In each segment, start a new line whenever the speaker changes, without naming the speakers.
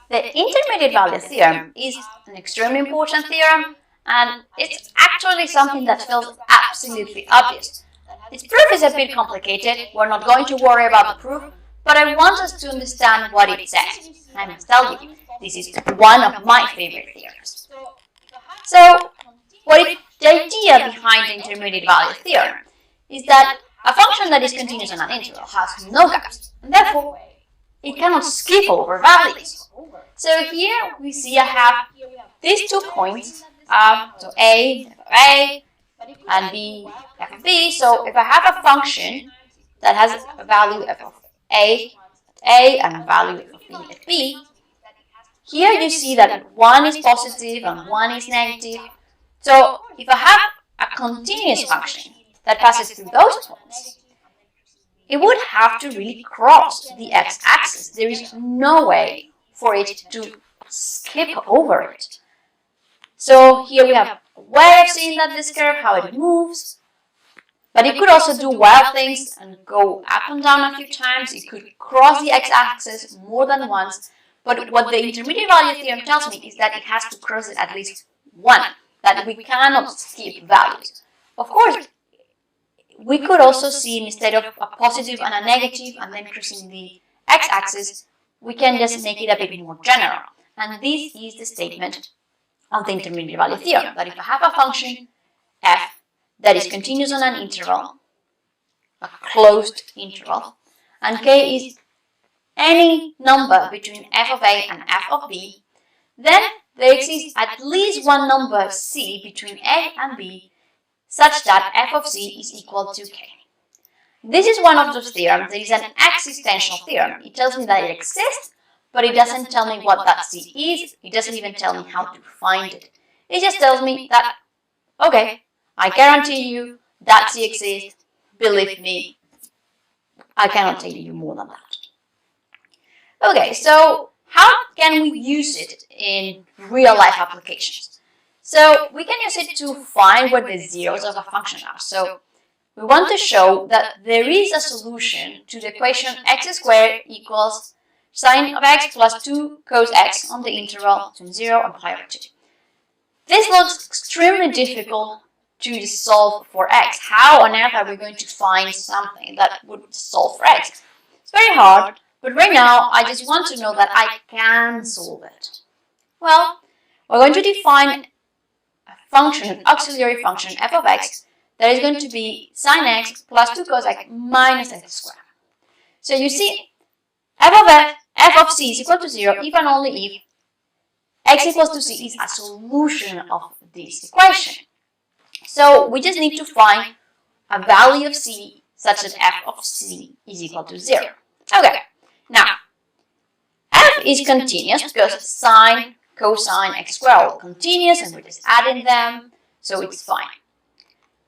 The intermediate value theorem is an extremely important theorem, and it's actually something that feels absolutely obvious. Its proof is a bit complicated. We're not going to worry about the proof, but I want us to understand what it says. And I must tell you, this is one of my favorite theorems. So, the idea behind the intermediate value theorem is that a function that is continuous on an interval has no gaps, and therefore it cannot skip over values. So here we see I have these 2 points, so A, f of A, and B, f of B. So if I have a function that has a value f of A and a value f of B at B, here you see that one is positive and one is negative. So if I have a continuous function that passes through those points, it would have to really cross the x-axis. There is no way for it to skip over it. So here we have a way of seeing that this curve, how it moves. But it could also do wild things and go up and down a few times. It could cross the x-axis more than once. But what the intermediate value theorem tells me is that it has to cross it at least once, that we cannot skip values. Of course, we could also see instead of a positive and a negative and then crossing the x-axis, we can just make it a bit more general. And this is the statement of the intermediate value theorem, that if I have a function f that is continuous on an interval, a closed interval, and k is any number between f of A and f of B, then there exists at least one number c between A and B such that f of c is equal to k. This is one of those theorems that is an existential theorem. It tells me that it exists, but it doesn't tell me what that c is. It doesn't even tell me how to find it. It just tells me that, okay, I guarantee you that c exists. Believe me, I cannot tell you more than that. Okay, so how can we use it in real-life applications? So we can use it to find where the zeros of a function are. So we want to show that there is a solution to the equation x squared equals sine of x plus 2 cos x on the interval between 0 and pi over 2. This looks extremely difficult to solve for x. How on earth are we going to find something that would solve for x? It's very hard. But right now, I just want to know that I can solve it. Well, we're going to define a function, an auxiliary function, f of x, that is going to be sine x plus 2 cos x minus x squared. So you see, f of c is equal to 0 if and only if x equals to c is a solution of this equation. So we just need to find a value of c such that f of c is equal to 0. Okay. Now, f is continuous because sine, cosine, x squared are all continuous and we're just adding them, so it's fine.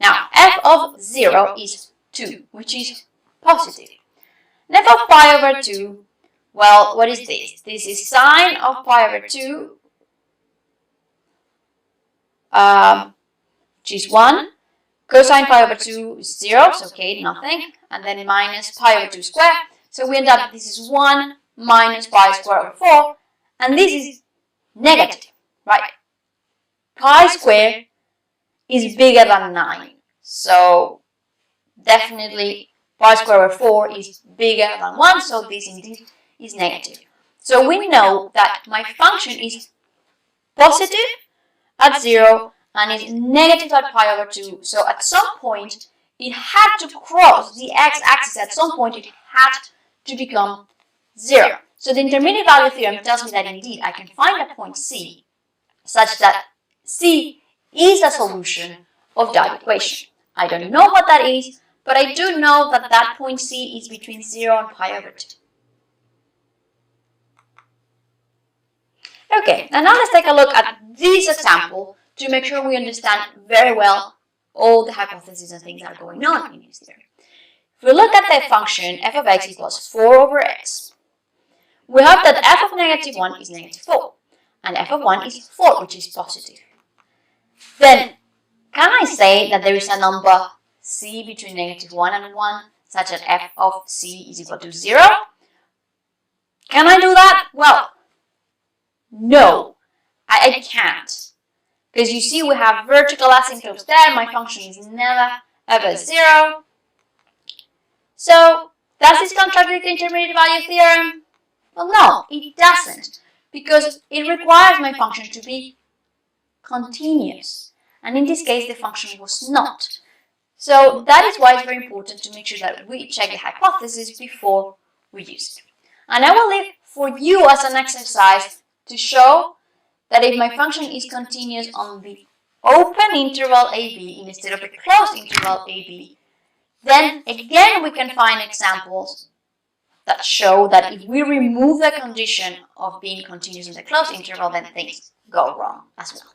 Now, f of 0 is 2, which is positive. And f of pi over 2, well, what is this? This is sine of pi over 2, which is 1. Cosine pi over 2 is 0, so okay, nothing. And then minus pi over 2 squared. So we end up, this is 1 minus pi squared over 4, and this is negative, right? Pi squared is bigger than 9, so definitely pi squared over 4 is bigger than 1, so this indeed is negative. So we know that my function is positive at 0 and is negative at pi over 2, so at some point it had to cross the x-axis, at some point it had to become 0. So the intermediate value theorem tells me that indeed I can find a point c such that c is a solution of that equation. I don't know what that is, but I do know that that point c is between 0 and pi over 2. Okay, and now let's take a look at this example to make sure we understand very well all the hypotheses and things that are going on in this theorem. If we look at the function f of x equals 4 over x, we have that f of negative 1 is negative 4, and f of 1 is 4, which is positive. Then, can I say that there is a number c between negative 1 and 1, such that f of c is equal to 0? Can I do that? Well, no, I can't. Because you see we have vertical asymptotes there, my function is never ever 0. So, does this contradict the intermediate value theorem? Well, no, it doesn't, because it requires my function to be continuous. And in this case, the function was not. So that is why it's very important to make sure that we check the hypothesis before we use it. And I will leave for you as an exercise to show that if my function is continuous on the open interval AB instead of the closed interval AB, then again we can find examples that show that if we remove the condition of being continuous in the closed interval, then things go wrong as well.